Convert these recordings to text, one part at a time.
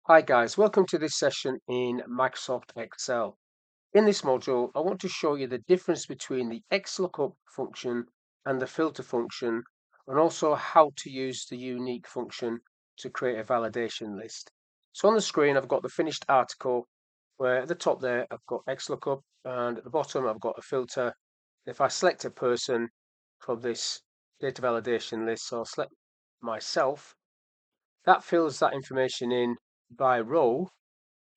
Hi guys, welcome to this session in Microsoft Excel. In this module, I want to show you the difference between the XLOOKUP function and the filter function, and also how to use the unique function to create a validation list. So on the screen, I've got the finished article where at the top there, I've got XLOOKUP, and at the bottom, I've got a filter. If I select a person from this data validation list, so I'll select myself, that fills that information in by row.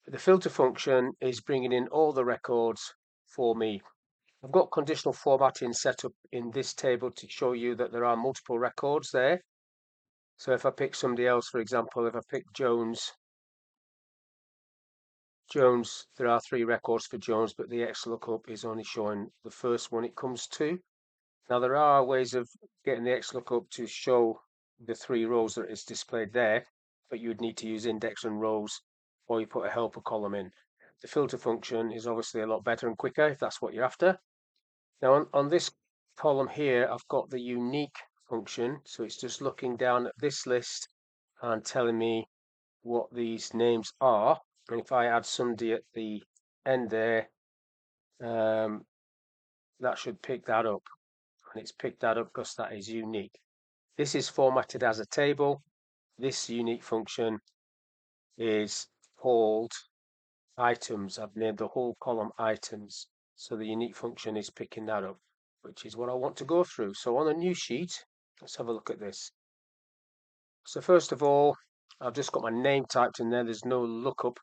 The filter function is bringing in all the records for me. I've got conditional formatting set up in this table to show you that there are multiple records there. So if I pick somebody else, for example, if I pick Jones, there are 3 records for Jones, but the XLOOKUP is only showing the first one it comes to. Now there are ways of getting the XLOOKUP to show the 3 rows that is displayed there, but you would need to use index and rows, or you put a helper column in. The filter function is obviously a lot better and quicker if that's what you're after. Now on this column here, I've got the unique function, so it's just looking down at this list and telling me what these names are. And if I add somebody at the end there, that should pick that up. And it's picked that up because that is unique. This is formatted as a table. This unique function is called items. I've named the whole column items. So the unique function is picking that up, which is what I want to go through. So on a new sheet, let's have a look at this. So first of all, I've just got my name typed in there. There's no lookup.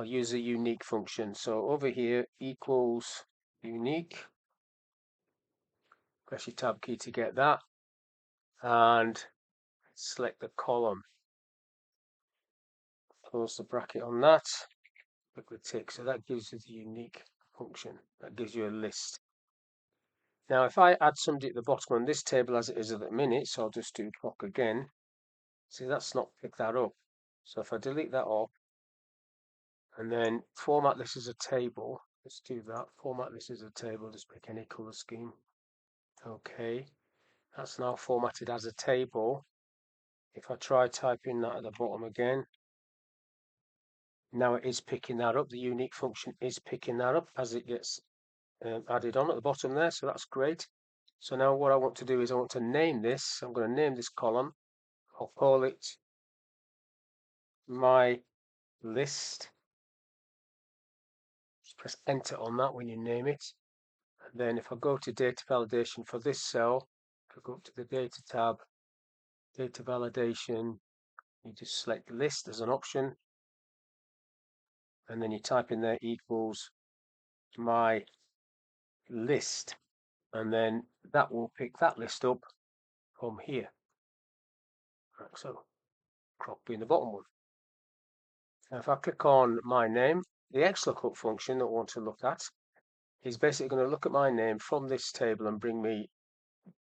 I'll use a unique function. So over here equals unique. Press your tab key to get that. And select the column. Close the bracket on that. Click the tick. So that gives you the unique function. That gives you a list. Now, if I add somebody at the bottom on this table as it is at the minute, so I'll just do clock again. See, that's not picked that up. So if I delete that off and then format this as a table, let's do that. Format this as a table, just pick any color scheme. Okay, that's now formatted as a table. If I try typing that at the bottom again, now it is picking that up. The unique function is picking that up as it gets added on at the bottom there, so that's great. So now what I want to do is I want to name this. I'm going to name this column. I'll call it my list. Just press enter on that when you name it. And then if I go to data validation for this cell, if I go up to the data tab, data validation, you just select list as an option. And then you type in there equals my list. And then that will pick that list up from here. Right, so crop being the bottom one. Now if I click on my name, the XLOOKUP function that I want to look at is basically going to look at my name from this table and bring me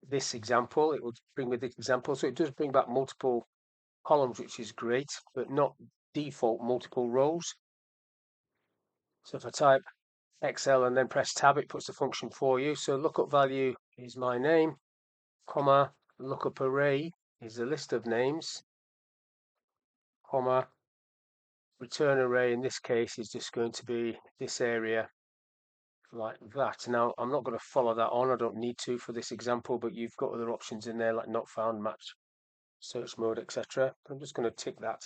this example. It will bring me this example. So it does bring back multiple columns, which is great, but not default multiple rows. So if I type XL and then press tab, it puts the function for you. So lookup value is my name, comma, lookup array is a list of names, comma, return array in this case is just going to be this area like that. Now I'm not going to follow that on, I don't need to for this example, but you've got other options in there like not found, match, search mode, etc. I'm just going to tick that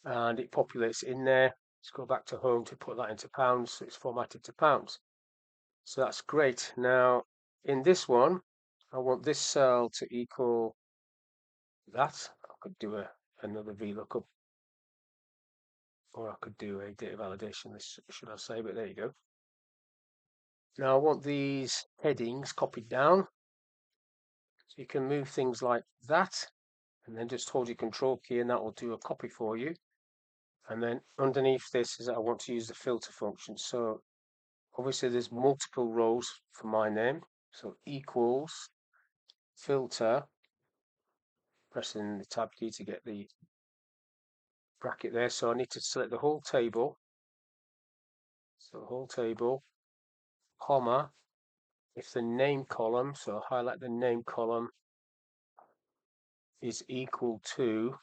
and it populates in there. Let's go back to home to put that into pounds, so it's formatted to pounds. So that's great. Now in this one I want this cell to equal that. I could do another VLOOKUP, or I could do a data validation list, should I say, but there you go. Now I want these headings copied down. So you can move things like that, and then just hold your control key and that will do a copy for you. And then underneath this is that I want to use the filter function. So obviously there's multiple rows for my name. So equals filter, pressing the tab key to get the bracket there. So I need to select the whole table. So the whole table, comma, if the name column, so I'll highlight the name column, is equal to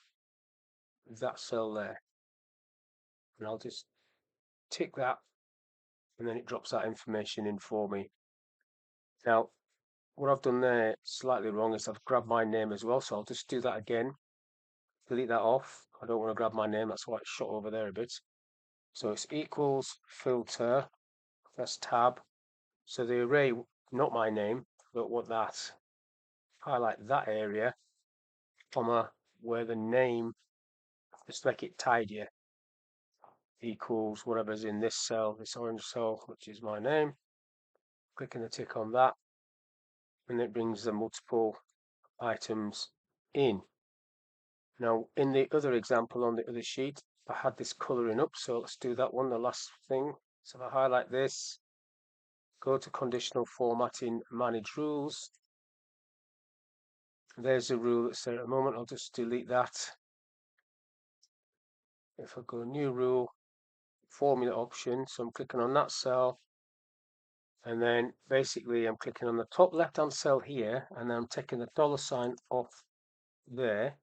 that cell there, and I'll just tick that, and then it drops that information in for me. Now, what I've done there slightly wrong is I've grabbed my name as well, so I'll just do that again. Delete that off. I don't want to grab my name, that's why it's shot over there a bit. So it's equals filter, press tab. So the array, not my name, but what that, highlight that area, comma, where the name, just make it tidier, equals whatever's in this cell, this orange cell, which is my name. Clicking the tick on that, and it brings the multiple items in. Now, in the other example on the other sheet, I had this colouring up, so let's do that one, the last thing. So if I highlight this, go to conditional formatting, manage rules. There's a rule that's there at the moment. I'll just delete that. If I go new rule, formula option, so I'm clicking on that cell, and then basically I'm clicking on the top left hand cell here, and then I'm taking the $sign off there.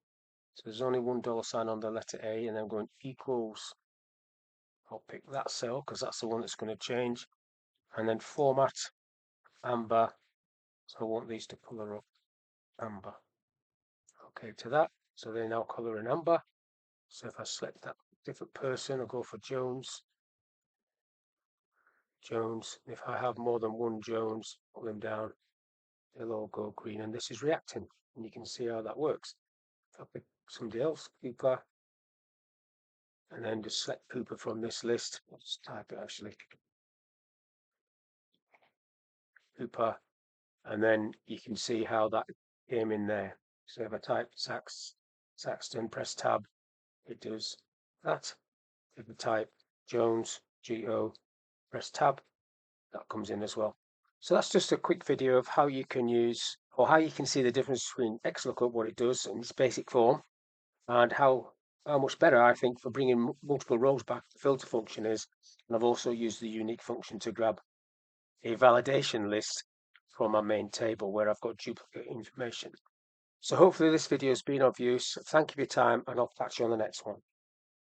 So there's only $1 on the letter A, and then I'm going equals. I'll pick that cell because that's the one that's going to change, and then format amber. So I want these to color up amber. Okay to that. So they now color in amber. So if I select that different person, I'll go for Jones. Jones. If I have more than one Jones, pull them down, they'll all go green, and this is reacting. And you can see how that works. If I pick somebody else, Cooper, and then just select Cooper from this list. I'll just type it actually. Cooper, and then you can see how that came in there. So if I type Saxton, press tab, it does that. If I type Jones, G-O, press tab, that comes in as well. So that's just a quick video of how you can use, or how you can see the difference between XLOOKUP, what it does in its basic form, and how much better I think for bringing multiple rows back the filter function is. And I've also used the unique function to grab a validation list from my main table where I've got duplicate information. So hopefully this video has been of use. Thank you for your time, and I'll catch you on the next one.